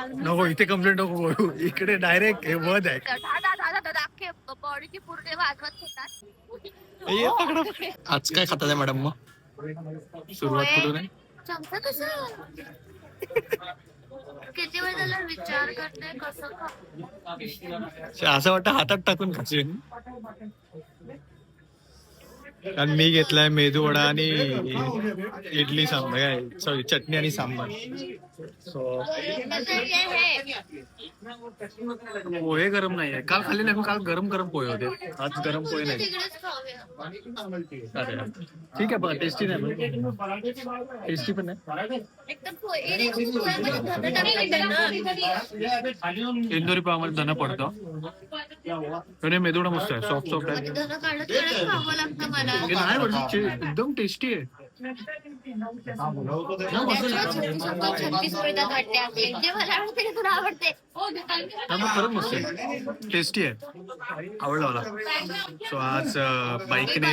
नको इथे कंप्लेंट नको करू, इकडे डायरेक्ट हे वध आहे. बॉडीची पूर्ण वाजवत होतात. आज काय खातात आहे मॅडम? मग सुरुवात कुठून आहे? चमचा कसं किती वेळ झाला विचार करते कसं असं वाटतं हातात टाकून खाशील. आणि मी घेतलाय मेदू वडा आणि इडली सांबार, काय सॉरी चटणी आणि सांबार. पोहे गरम नाही आहे, काल खाल्ले नाही. काल गरम गरम पोहे होते, आज गरम पोहे नाही. अरे ठीक आहे, बघा टेस्टी नाही, टेस्टी पण नाही. इंदोरी पावामध्ये धना पडतो. मेदूडा मस्त आहे, सॉफ्ट सॉफ्ट आहे. नाही पडत, एकदम टेस्टी आहे. खरंच मस्त आहे, टेस्टी आहे, आवडला मला. सो आज बाईकने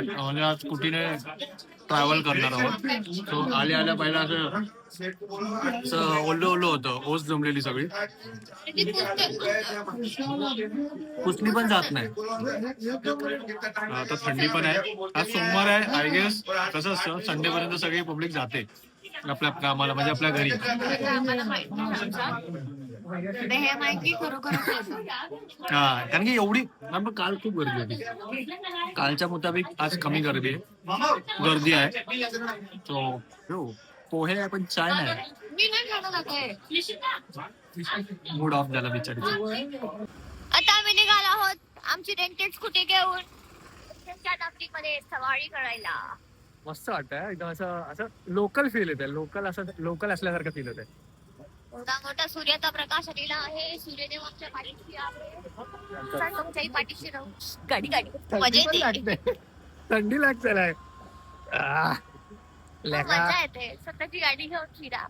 म्हणजे आज स्कूटीने ट्रॅव्हल करणार आहोत. सो आल्या आल्या पहिला असं ओल्लो ओल्लो होतं, ओस जमलेली सगळी, पुसली पण जात नाही. आता थंडी पण आहे, आज सोमवार आहे. आय गेस कसं असतं, संडे पर्यंत सगळी पब्लिक जाते आपल्या कामाला, म्हणजे आपल्या घरी. हा, कारण की एवढी काल खूप गर्दी होती, कालच्या मुताबिक आज कमी गर्दी आहे. तो पोहे आहे पण चाय नाही. मूड ऑफ झाला बिचारीचा. आता आम्ही निघालो आहोत आमची रेंटेड स्कूटी घेऊन मध्ये सवारी करायला. मस्त वाटतंय एकदम, असं लोकल फील येते, लोकल असल्यासारखं फील होतंय. मोठा मोठा सूर्याचा प्रकाश आलेला आहे, सूर्यदेव आमच्या पाठीशी आहे, तुमच्याही पाठीशी राहू. गाडी मजा येते, थंडी लागते. मजा येते स्वतःची गाडी घेऊन फिरा.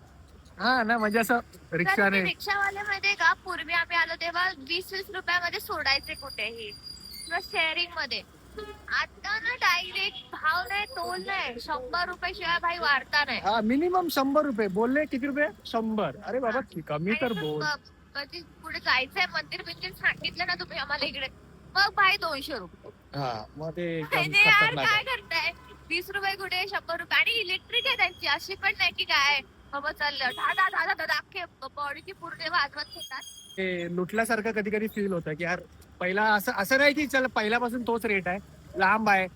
हा ना, म्हणजे असं रिक्षाने. रिक्षावाले मध्ये का पूर्वी आम्ही आलो तेव्हा 20-20 रुपयामध्ये सोडायचे कुठेही किंवा शेअरिंग मध्ये. आता ना डायरेक्ट भाव नाही, तोल नाही, 100 रुपये शिवाय भाई वाढता नाही. हा, मिनिमम 100 रुपये बोलले. किती रुपये? 100. अरे बाबा कमी तर बोल. कधी पुढे जायचंय मंदिर सांगितलं ना तुम्ही आम्हाला इकडे, मग भाई 200 रुपये. हा, मग ते यार काय करताय, 20 रुपये कुठे 100 रुपये. आणि इलेक्ट्रिक आहे त्यांची, अशी पण नाही की काय बाबा चाललं अख्खे बॉडीची पूर्ण वाजवत होतात. ते लुटल्यासारखं कधी कधी फील होतं की यार, पहिला असं नाही की चल पहिल्यापासून तोच रेट आहे, लांब आहे.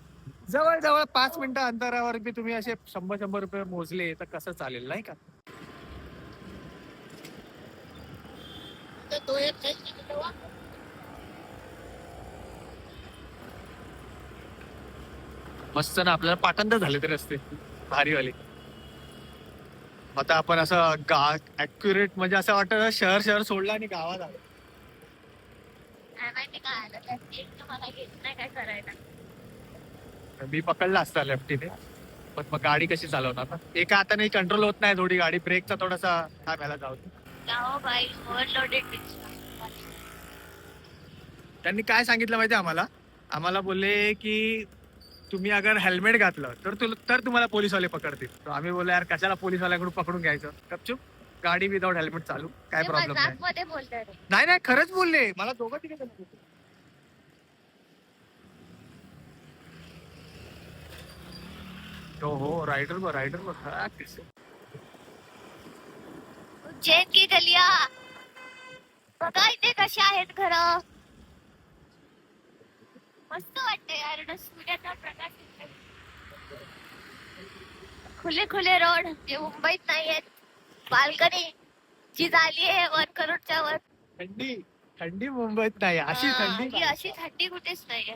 जवळ जवळ 5 मिनिटं अंतरावर बी तुम्ही असे 100 रुपये मोजले तर कसं चालेल, नाही का? मस्त ना, आपल्याला पाटंद झाले ते रस्ते भारीवाले. आता आपण असं ऍक्युरेट म्हणजे असं वाटतं शहर सोडलं आणि गावात आलं. मी पकडला असता लेफ्टीने, पण मग गाडी कशी चालवणार ना, एका हाताने कंट्रोल होत नाही थोडी गाडी, ब्रेकचा थोडासा थांबायला जाऊ. त्यांनी काय सांगितलं माहितीये आम्हाला बोलले की तुम्ही अगर हेल्मेट घातलं तर तुम्हाला पोलिसवाले पकडतील. तर आम्ही बोललो यार कशाला पोलिसवाल्याकडून पकडून घ्यायचं, गपचूप गाडी विदाउट हेल्मेट चालू, काय प्रॉब्लेम नाही. नाही खरंच बोलले मला, दोघं तिथे. हो रायडर उज्जैन की गलिया बघा इथे कशा आहेत घर, मस्त वाटतं यार. सूर्याचा प्रकाश, खुले रोड जे मुंबईत नाही आहेत. बाल्कनी जी झाली आहे 1 करोडच्या वर. थंडी मुंबईत नाही, अशी थंडी कुठेच नाहीये.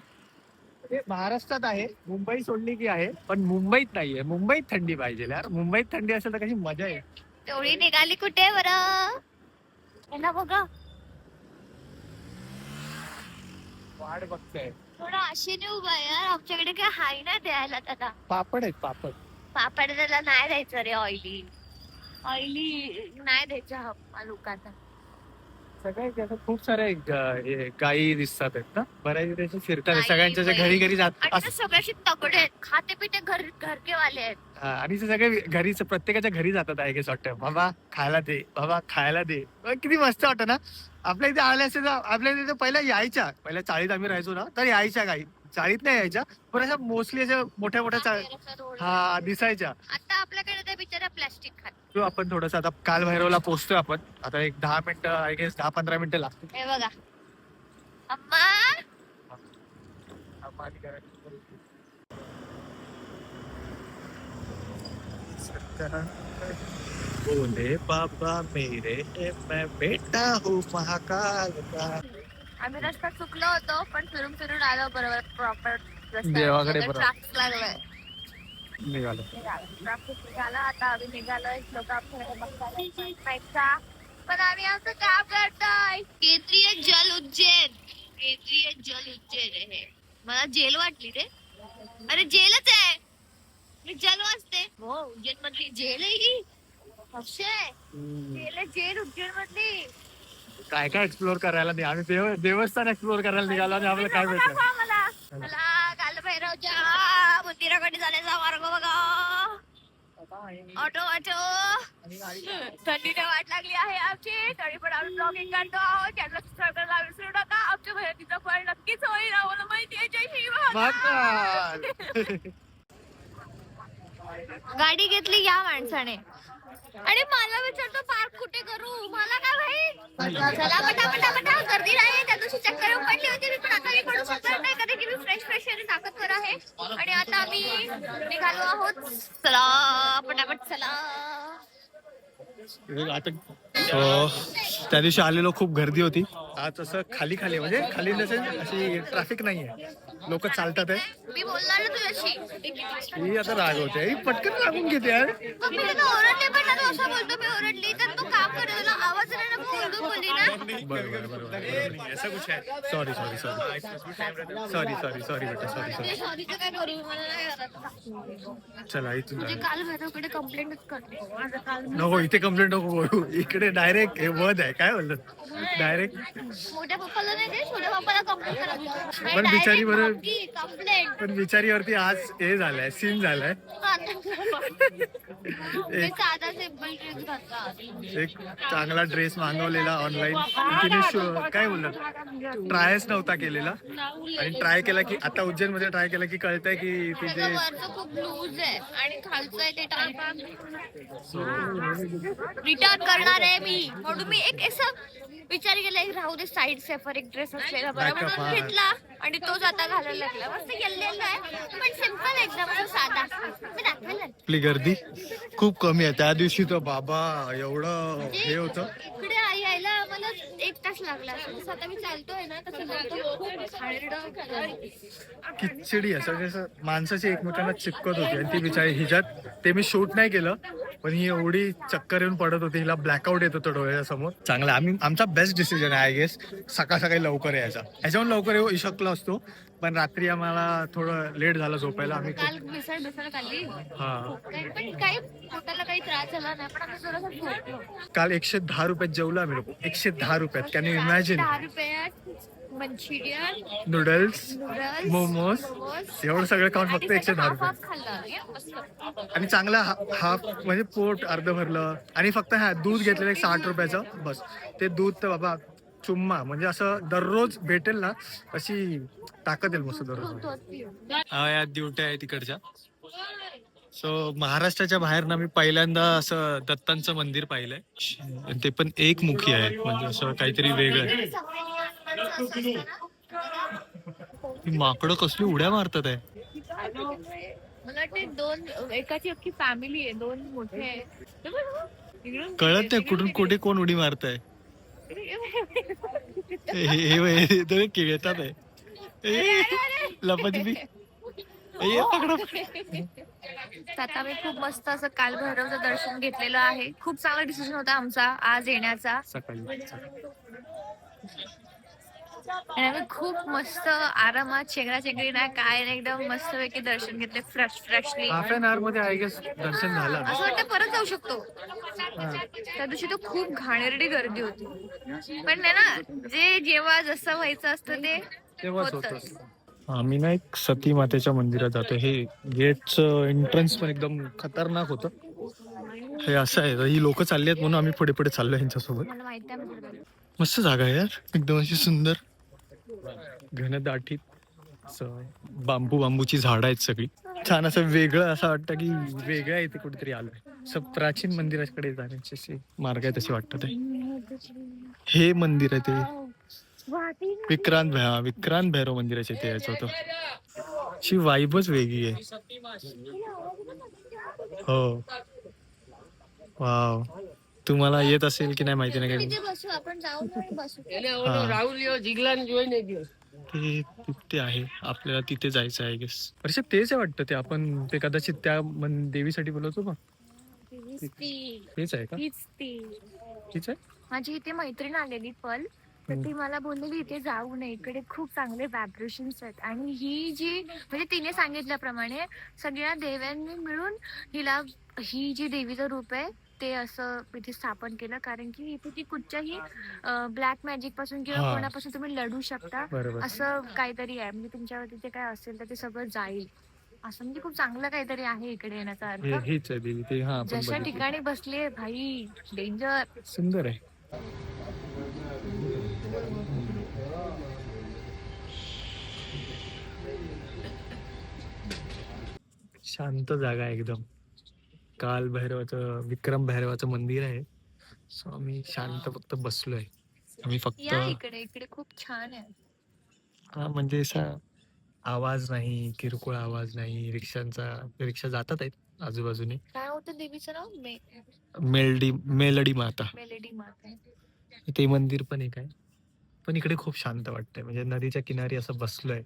महाराष्ट्रात आहे, मुंबई सोडली की आहे, पण मुंबईत नाहीये. मुंबईत थंडी पाहिजे यार, मुंबईत थंडी असेल तर कशी मजा आहे. तेवढी निघाली कुठे बरं, बघा वाट बघताय. थोडा आशेने उभा यार, आमच्याकडे काय हाय ना द्यायला त्याला. पापड पापड त्याला नाही द्यायचं रे, ऑइली नाही द्यायचं हा लोकांना. सगळे त्याच्यात खूप सारे गायी दिसतात आहेत ना, बऱ्याच त्याचे फिरतात गायी, सगळ्यांच्या बैल. घरी घरी जात आणि ते सगळ्याशी तगडे आहेत, खाते पिते घरकेवाले आहेत. आणि ते सगळे घरीच प्रत्येकाच्या घरी जातात आहे गेस वाटतं, बाबा खायला दे, बाबा खायला दे. किती मस्त वाटतं ना. आपल्या इथे आले असते तर आपल्या इथे पहिल्या यायच्या, पहिल्या चाळीत आम्ही राहायचो ना तर यायच्या गाई, चाळीत नाही यायच्या पण अशा मोस्टली अशा मोठ्या मोठ्या हा दिसायच्या. आता आपल्याकडे ते बिचारा प्लास्टिक खात. तो आपण थोडस आता कालभैरवला पोहोचतोय आपण, आता एक 10 मिनिटं आय गेस 10-15 मिनिटं लागतील. हे बघा अम्मा, बोले बाबा मेरे मैं बेटा हूँ महाकाल का. आम्ही रस्ता चुकलो होतो पण फिरून फिरून आलो बरोबर प्रॉपर देवाकडे रस्ता. बरोबर. ट्रॅफिक लागलाय, निघालो. ट्रॅफिक निघाला. आता आम्ही निघालोय लोक आपल्याला, पण आम्ही आमचं काम करतोय. केंद्रीय जल उज्जैन, केंद्रीय जल उज्जैन आहे. मला जेल वाटली रे. अरे जेलच आहे, मी जल वाचते. हो उज्जैन मधली जेल आहे ही. अक्षय जेल आहे, जेल उज्जैन मधली. काय काय एक्सप्लोर करायला नाही आम्ही, देवस्थान एक्सप्लोर करायला निघालो आणि आम्हाला काय भेटलं. मला कालभैरवच्या मंदिराकडे जाण्याचा मार्ग बघा. ऑटो ऑटो, थंडीने वाट लागली आहे आमची, तरी पण आम्ही ब्लॉगिंग करतो आहोत. चॅनल सबस्क्राईब करायला विसरू नका. आमच्या मेहनतीचं फळ नक्कीच होईल, आम्हाला माहिती आहे. जय श्री महाकाल. गाडी घेतली या माणसाने आणि मला विचारतो पार्क कुठे करू. मला काय भाई, चला पटापटा गर्दी नाही. त्या दिवशी चक्कर येऊन पडली होती मी, पण आता मी पडू शकणार नाही कारण की मी फ्रेश आणि ताकदवर आहे. आणि आता आम्ही निघालो आहोत. चला पटापट चला. आता त्या दिवशी आलेलो खूप गर्दी होती. आज असं खाली खाली म्हणजे खाली नसेल अशी ट्रॅफिक नाहीये, लोक चालतात आहे. मी बोलणार ना तुझ्याशी. ही आता राग होते, ही पटकन लागून घेते यार. मग मी त्याला ओरडले पण ना, तू असं बोलतो मी ओरडली तर तू काम कर, तुला आवाज नाही ना, मग ओरडून बोलली ना. बरोबर ऐसा कुछ है. Sorry sorry sorry sorry sorry sorry बेटा सॉरी सॉरी. सॉरीचं काय करू, मला नाही करत. चला इथून तुझे काल भैरवकडे कंप्लेंटच करते. माझं काल नको, इथे कंप्लेंट नको करू. इकडे डायरेक्ट हे वध आहे, काय बोलतात डायरेक्ट. मोठ्या पप्पाला नाही दे, छोट्या पप्पाला कंप्लेंट करा. पण बिचारी बरं, कंप्लेंट पण बिचारीवरती आज हे झालंय, सीन झालाय. मी साधा सिम्पल ड्रेस घातला. एक चांगला ड्रेस मागवलेला ऑनलाईन, तिने काय बोलत ट्रायच नव्हता केलेला आणि ट्राय केला की आता उज्जैन मध्ये ट्राय केला की कळतंय की तिथे त्याचं वरचं खूप लूज आहे आणि खालचं आहे ते टाईट. रिटर्न करणार आहे मी, म्हणून मी एक असं विचार केला एक राहू दे साईड सेफर एक ड्रेस असलेला बरं म्हणून घेतला आणि तोच आता घालायला लागला. मस्त गेलेला आहे पण सिम्पल एकदम असं साधा. मी दाखवायला आपली गर्दी खूप कमी आहे. त्या दिवशी तर बाबा एवढं हे होतं. इकडे यायला मला 1 तास लागला. जसं आता मी चालतोय ना तसं जातो खूप हार्ड. खिचडी असं जसं माणसाची एकमेकांना चिपकत होती आणि ती बिचारी हिच्यात ते मी शूट नाही केलं पण ही एवढी चक्कर येऊन पडत होती, हिला ब्लॅकआउट येत होतं डोळ्याच्या समोर. चांगला आमचा बेस्ट डिसिजन आहे आय गेस सकाळ सकाळी लवकर यायचा. ह्याच्याहून लवकर येऊ शकलो असतो पण रात्री आम्हाला थोडं लेट झालं झोपायला. आम्ही काल मिसळ खाल्ली हा पण काही पोटाला काही त्रास झाला नाही पण आम्ही जरासं झोपलो. काल 110 रुपयात जेवलो आम्ही लोक. 110 रुपयात. Can you imagine. 10 रुपयात मंचुरियन, नूडल्स, नूडल्स, मोमोज एवढं सगळं खाऊन फक्त 110 रुपये. खाल्लं आणि चांगला हाफ म्हणजे पोट अर्ध भरलं. आणि फक्त हा दूध घेतलेलं एक 60 रुपयाचं बस. ते दूध तर बाबा चुम्मा, म्हणजे असं दररोज भेटेल ना अशी ताकद येईल मस्त दररोज. हा या ड्युट्या आहे तिकडच्या. सो महाराष्ट्राच्या बाहेर ना मी पहिल्यांदा असं दत्तांचं मंदिर पाहिलंय. ते पण एकमुखी आहे, म्हणजे असं काहीतरी वेगळं आहे. ही माकडं कसली उड्या मारतात आहे. मला वाटते 2 एकाची अख्खी फॅमिली आहे, 2 मोठे आहे. कळत नाही कुठून कुठे कोण उडी मारताय. हे खेळतात आहे लपाछपी. आता मी खूप मस्त असं काल भैरवचं दर्शन घेतलेलं आहे. खूप चांगला डिसिजन होता आमचा आज येण्याचा. सकाळी आणि आम्ही खूप मस्त आरामात चेंगरा चेंगरी नाही काय नाही एकदम मस्त पैकी दर्शन घेतले फ्रेशली. हाफ एन आवर मध्ये आय गेस दर्शन झालं. असं वाटतं परत जाऊ शकतो. हा. त्या दिवशी तो खूप घाणेरडी गर्दी होती पण नाही ना जे जेव्हा जसं व्हायचं असतं ते तेव्हाच होतच. होतं. आम्ही ना एक सती मातेच्या मंदिरात जातो. हे गेटचं एंट्रन्स पण एकदम खतरनाक होतं. हे असं आहे, ही लोक चालली आहेत म्हणून आम्ही पुढे पुढे चाललो यांच्यासोबत. मला माहिती आहे. मस्त जागा आहे यार, एकदम अशी सुंदर घनदाटीत असं बांबूची झाडं आहेत सगळी. छान असं वेगळं असं वाटतं की वेगळं इथे कुठेतरी आलोय. असं प्राचीन मंदिराकडे जाण्याचे असे मार्ग आहे तसे वाटतं ते. हे मंदिर आहे ते विक्रांत भैरव मंदिराचे ते यायचं होतं. ची वाईबच वेगळी आहे. हो वाव. तुम्हाला येत असेल की नाही माहिती नाही तिथे बसू आपण जाऊ बसू. ते तिथे आहे, आपल्याला तिथे जायचं आहे गेस. अरे तेच आहे वाटतं ते आपण ते कदाचित त्या देवीसाठी बोलवतो बघ. तेच आहे का? तीच आहे. माझी इथे मैत्रीण आलेली पल तर ती मला बोललेली इथे जाऊ नये इकडे खूप चांगले व्हायब्रेशन्स आहेत आणि ही जी म्हणजे तिने सांगितल्याप्रमाणे सगळ्या देव्यांनी मिळून हिला ही जी देवीचं रूप आहे ते असं इथे स्थापन केलं कारण की इथे ती कुठच्याही ब्लॅक मॅजिक पासून किंवा कोणापासून तुम्ही लढू शकता असं काहीतरी आहे म्हणजे तुमच्यावर तिथे काय असेल तर ते सगळं जाईल असं म्हणजे खूप चांगलं काहीतरी आहे इकडे येण्याचा अर्थ. हेच आहे देवी ते. हा जशा ठिकाणी बसले भाई डेंजर. सुंदर आहे. शांत जागा आहे एकदम. काल भैरवाचं विक्रम भैरवाचं मंदिर आहे. सो आम्ही शांत फक्त बसलोय. आम्ही फक्त इकडे खूप छान आहे. हा म्हणजे असा आवाज नाही, किरकोळ आवाज नाही. रिक्षा जातात आहेत आजूबाजूने. काय होतं देवीचं नाव? मेलडी माता. मेलडी माता. ते मंदिर पण एक आहे. पण इकडे खूप शांत वाटतंय म्हणजे नदीच्या किनारी असं बसलोय.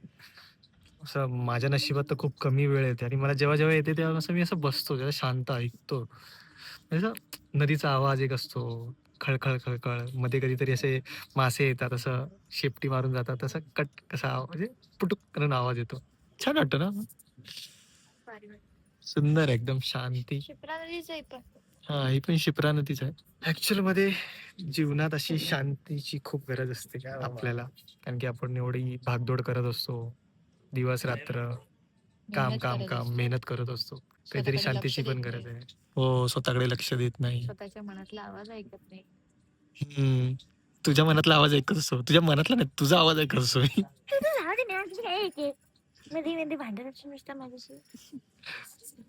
असं माझ्या नशिबात तर खूप कमी वेळ येते आणि मला जेव्हा जेव्हा येते तेव्हा असं मी असं बसतो जरा शांत ऐकतो. म्हणजे नदीचा आवाज एक असतो, खळखळ खळखळ. मध्ये कधीतरी असे मासे येतात, असं शेपटी मारून जातात, तसं कट कसा म्हणजे पुटुक करून आवाज येतो. छान वाटतं ना. सुंदर एकदम शांती. शिप्रा नदीच आहे पण. हा ही पण शिप्रा नदीच आहे. ऍक्च्युअल मध्ये जीवनात अशी शांतीची खूप गरज असते आपल्याला कारण की आपण एवढी भागदौड करत असतो दिवस रात्र. काम मेहनत करत असतो. काहीतरी शांतीची पण गरज आहे. हो स्वतःकडे लक्ष देत नाही. स्वतःच्या मनातला आवाज ऐकत नाही. तुझ्या मनातला आवाज ऐकत असतो. तुझ्या मनातला नाही तुझा आवाज ऐकत असतो मी.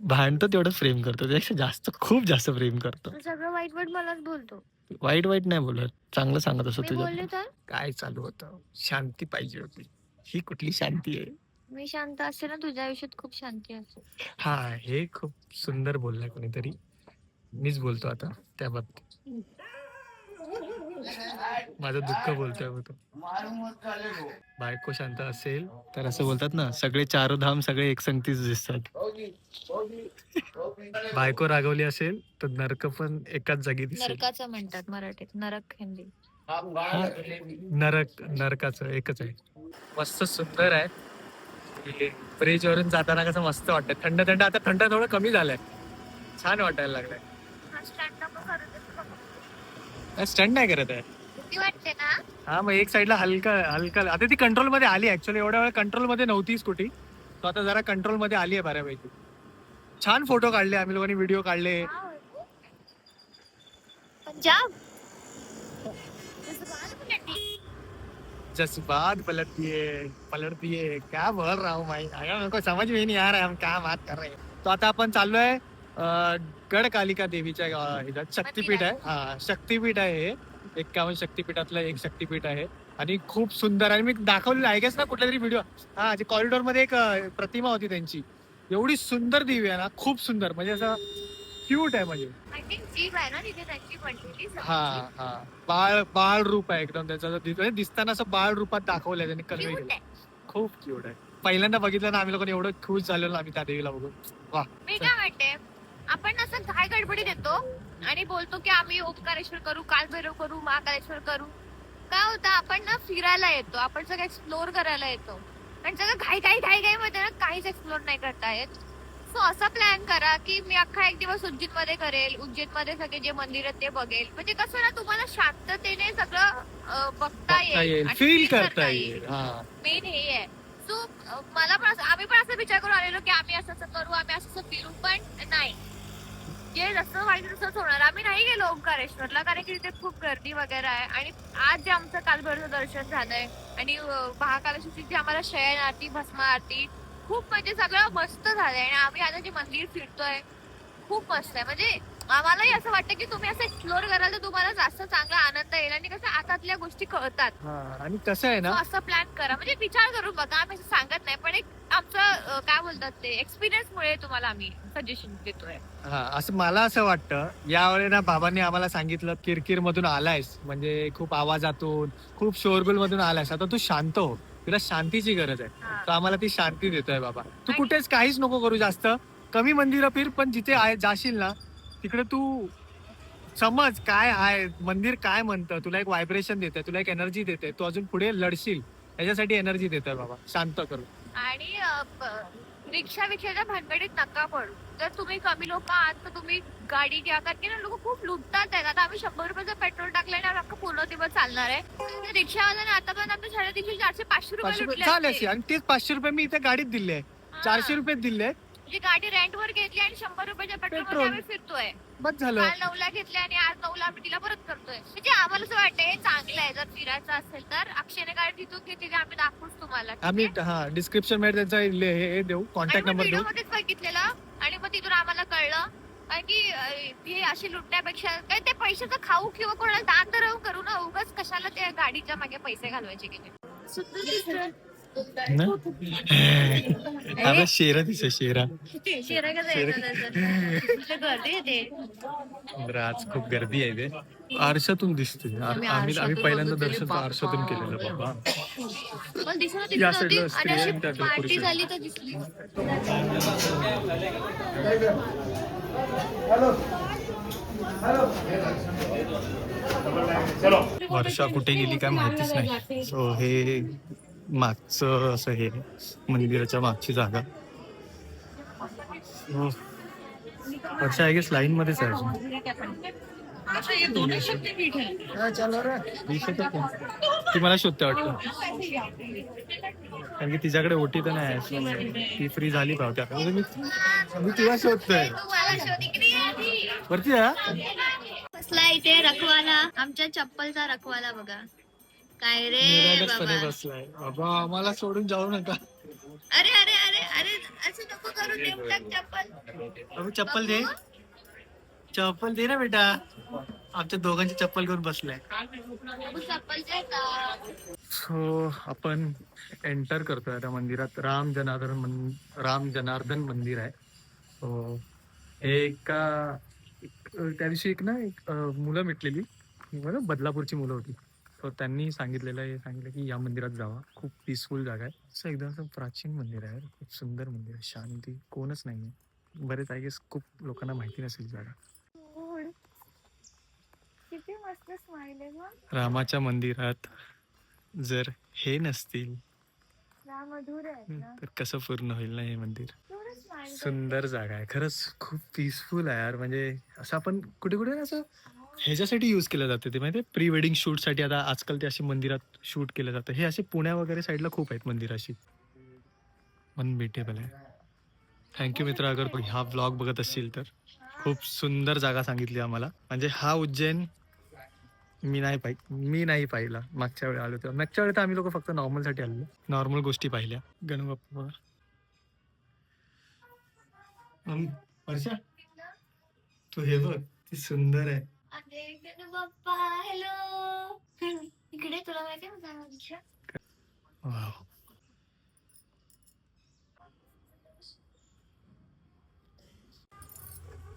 भांडतो तेवढं प्रेम करतो त्यापेक्षा जास्त खूप जास्त प्रेम करतो. सगळं वाईट वाईट मलाच बोलतो. वाईट नाही बोलत, चांगलं सांगत असतो. तुझ्या काय चालू होतं? शांती पाहिजे होती. ही कुठली शांती आहे? मी शांत असते ना तुझ्या आयुष्यात खूप शांती असते. हा हे खूप सुंदर बोललाय कोणीतरी. मीच बोलतो आता त्या बाबतीत. माझं दुःख बोलतोय तो. बायको शांत असेल तर असं बोलतात ना सगळे चारोधाम सगळे एकसंगतीच दिसतात. बायको रागवली असेल तर नरक पण एकाच जागी दिसेल. नरकाचं म्हणतात मराठीत, नरक हिंदी. नरकाचं एकच आहे. मस्त सुंदर आहे. ब्रिज वरून जाताना कसं मस्त वाटतं. थंड थंड आता थंड थोडं कमी झालंय. छान वाटायला लागलंय. स्टंट नाही करत आहे. वाटते ना. हा मग एक साईडला हलका आता ती कंट्रोल मध्ये आली. ऍक्च्युअली एवढ्या वेळ कंट्रोल मध्ये नव्हती स्कूटी. तो आता जरा कंट्रोल मध्ये आली आहे बऱ्यापैकी. छान फोटो काढले आम्ही लोकांनी, व्हिडिओ काढले. पंजाब जज्बात पलटती है क्या बोल रहा हूँ भाई, मेरे को समझ में नहीं आ रहा है हम क्या बात कर रहे हैं. तो आता आपण चाललोय गड कालिका देवीच्या ह्याच्यात. शक्तीपीठ आहे. हा शक्तीपीठ आहे हे. 51 शक्तीपीठातलं एक शक्तीपीठ आहे आणि खूप सुंदर. आणि मी दाखवलेलं आहे ना कुठल्या तरी व्हिडिओ. हा जे कॉरिडॉर मध्ये एक प्रतिमा होती त्यांची. एवढी सुंदर देवी आहे ना, खूप सुंदर. म्हणजे असं क्यूट आहे. म्हणजे बाळ रूप आहे एकदम त्याचं. दिसताना असं बाळ रूपात दाखवलंय त्यांनी कन्वे केलं. खूप क्यूट आहे. पहिल्यांदा बघितलं ना आम्ही लोकांनी एवढं खुश झालेलो आम्ही त्या देवीला बघून. वा. मी काय म्हणते आपण असं घाय गडबडी देतो आणि बोलतो की आम्ही ओंकारेश्वर करू, कालभैरव करू, महाकालेश्वर करू काय होतं, आपण ना फिरायला येतो, आपण सगळं एक्सप्लोर करायला येतो आणि सगळं घाई मध्ये ना काहीच एक्सप्लोर नाही करता येत. सो असा प्लॅन करा की मी अख्खा एक दिवस उज्जैन मध्ये करेल, उज्जैन मध्ये सगळे जे मंदिर आहेत ते बघेल. म्हणजे कसं ना तुम्हाला शांततेने सगळं बघता येईल, फील करता येईल. हा मेन हे आहे. सो मला पण आम्ही पण असा विचार करून आलेलो की आम्ही असं करू, आम्ही असं फिरू, पण नाही, जे जसं व्हायचं तसंच होणार. आम्ही नाही गेलो ओंकारेश्वरला कारण की तिथे खूप गर्दी वगैरे आहे. आणि आज जे आमचं कालभरचं दर्शन झालंय आणि महाकालेश्वरची जी आम्हाला शयन आरती, भस्म आरती, खूप म्हणजे सगळं मस्त झालंय. आणि आम्ही आता जे मंदिर फिरतोय खूप मस्त आहे. म्हणजे आम्हालाही असं वाटतं की तुम्ही असं एक्सप्लोर कराल तर तुम्हाला जास्त चांगला आनंद येईल आणि कसं आतातल्या गोष्टी कळतात. आणि कसं आहे ना, So असं प्लॅन करा, म्हणजे विचार करून बघा. आम्ही असं सांगत नाही, पण एक आमचं काय बोलतात ते एक्सपिरियन्स मुळे तुम्हाला आम्ही सजेशन देतोय. असं मला असं वाटतं, यावेळी ना बाबांनी आम्हाला सांगितलं किरकिर मधून आलायस, म्हणजे खूप आवाजातून, खूप शोरगुल मधून आलायस, आता तू शांत हो, तुला शांतीची गरज आहे. हा. तर आम्हाला ती शांती देतोय बाबा. तू आणि- कुठेच काहीच नको करू जास्त, कमी मंदिरं फिर, पण जिथे जाशील ना तिकडे तू समज काय आहे मंदिर, काय म्हणतं, तुला एक व्हायब्रेशन देते, तुला एक एनर्जी देते, तू अजून पुढे लढशील याच्यासाठी एनर्जी देतोय बाबा. शांत करू. आणि रिक्षा विषयाच्या भानगडीत नका पडू. जर तुम्ही कमी लोक आहात तर तुम्ही गाडी घ्या, कारण की ना लोक खूप लुटतात आहेत. आता आम्ही 100 रुपयाचं पेट्रोल टाकलंय ना, अख्खा पूर्ण दिवस चालणार आहे. रिक्षावाल्याने आतापर्यंत आमचे 350, 400, 500 रुपये 500 लुटले झाले असते. असे, आणि तेच 500 रुपये मी इथे गाडीत दिले, 400 रुपये दिले, म्हणजे गाडी रेंटवर घेतली आणि 100 रुपयाच्या पेट्रोल मध्ये पेट्रोल. आम्ही फिरतोय. बस झालं. काल 9ला घेतले आणि आज 9ला आम्ही तिला परत करतोय. म्हणजे आम्हाला असं वाटतं हे चांगलं आहे. जर फिरायचं असेल तर अक्षयने गाडी तिथून घेतली, आम्ही दाखवूच तुम्हाला, ठीक आम्ही आहे? डिस्क्रिप्शन मध्ये त्यांचा हे देऊ, आणि कॉन्टॅक्ट मग नंबर व्हिडिओ देऊ. मध्येच बघितलेलं आणि मग तिथून आम्हाला कळलं. कारण की हे अशी लुटण्यापेक्षा काय ते पैशाचं खाऊ किंवा कोणाला दान तर करू ना, उगाच कशाला त्या गाडीच्या मागे पैसे घालवायचे गेले. शेरा दिसे शेरा. शिरा कसं येतं त्याचं? गर्दी येते. बरं, आज खूप गर्दी आहे ते. आरशातून दिसते. आम्ही पहिल्यांदा दर्शन आरशातून केलेलं बाबा. पण दिसत या नव्हती साईडला आणि स्त्रिया अशी आणि त्या साईडला पार्टी पुरुष. झाली तर दिसली. वर्षा कुठे गेली काय माहितीच नाही. सो हे मागचं असं हे मंदिराच्या मागची जागा. So, Varsha I guess line मध्येच आहे अजून. ती मला शोधते वाटतं, कारण की तिच्याकडे ओटी तर नाही. So, ती फ्री झाली पाहत्या, मी तिला शोधतोय. तू मला शोध, इकडे ये आधी. वरती या. बसला इथे रखवाला, आमच्या चप्पलचा रखवाला बघा. काय रे बाबा. बसलाय बाबा, आम्हाला सोडून जाऊ नका. अरे अरे अरे अरे, असं नको करू, देऊ टाक चप्पल. चप्पल दे, चप्पल दे ना बेटा. आमच्या दोघांची चप्पल घेऊन बसलाय. बघू चप्पल दे का? सो आपण एंटर करतोय आता मंदिरात. राम जनार्दन मंदिर आहे. सो हे त्या दिवशी एक मुलं मिटलेली, बदलापूरची मुलं होती. तर त्यांनी सांगितलं की या मंदिरात जावा, खूप पीसफुल जागा आहे. असं एकदम असं प्राचीन मंदिर आहे, खूप सुंदर मंदिर आहे, शांती, कोणच नाहीये. बरेच आय गेस खूप लोकांना माहिती नसेल जागा. किती मस्त स्माइल आहे ना. रामाच्या मंदिरात जर हे नसतील राम अधूर आहे ना. तर कसं पूर्ण होईल ना हे मंदिर. एवढं स्माइल. सुंदर जागा आहे खरंच, खूप पीसफुल आहे यार. म्हणजे असं आपण कुठे कुठे असं ह्याच्यासाठी यूज केलं जातं ते माहिती आहे, प्री वेडिंग शूट साठी. आता आजकाल ते असे मंदिरात शूट केलं जातं. हे असे पुण्या वगैरे साईडला खूप आहेत मंदिर अशी. अनबिटेबल आहे. थँक्यू मित्र, अगर हा व्लॉग बघत असतील तर. खूप सुंदर जागा सांगितली आम्हाला. म्हणजे हा उज्जैन मी नाही पाहिला मागच्या वेळी आलो तेव्हा. मागच्या वेळी तर आम्ही लोक फक्त नॉर्मल साठी आलो, नॉर्मल गोष्टी पाहिल्या. गणबाप्पा वर्षा, तू हे बघ, ते सुंदर आहे. अरे गणबाप्पा, हॅलो. इकडे तुला माहिती आहे वाव.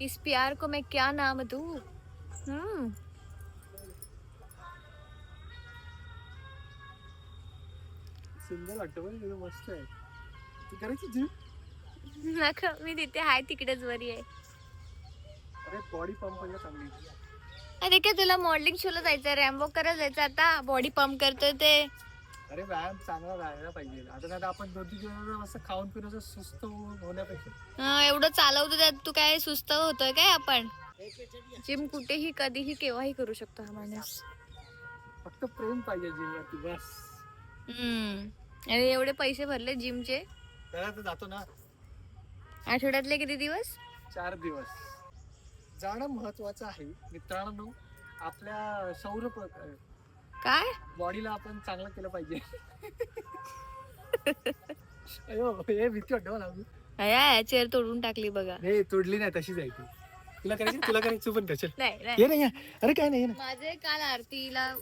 इस प्यार को मैं क्या नाम दूं? सुंदर वाटतं पण मस्त आहे. ती करायची जिम. नका, मी तिथे आहे तिकडेच बरी आहे. अरे बॉडी पंप चांगली. अरे काय तुला मॉडेलिंग शोला जायचं, रॅम्बो करायला जायचं, आता बॉडी पंप करतोय ते. अरे व्यायाम चांगला व्हायला पाहिजे. आता आपण 2-3 दिवस असं खाऊन पिऊन असं सुस्त होण्यापेक्षा एवढं चालवतो त्यात तू काय सुस्त होतोय काय? आपण जिम कुठेही कधीही केव्हाही करू शकतो हा माणूस. फक्त प्रेम पाहिजे जीवनात बस. आणि एवढे पैसे भरले जिमचे, त्याला तर जातो ना. आठवड्यातले किती दिवस? 4 दिवस जाणं महत्वाचं आहे मित्रांनो. आपल्या काय बॉडीला आपण चांगलं केलं पाहिजे. अयो हे भीती वाटत मला. चेअर तोडून टाकली बघा. हे तोडली नाही, तशीच आहे ती. तुला करायची पण कशा नाही ये नाही. अरे काय नाही. माझे काल आरतीला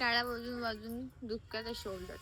टाळ्या वाजून दुखत शोल्डर.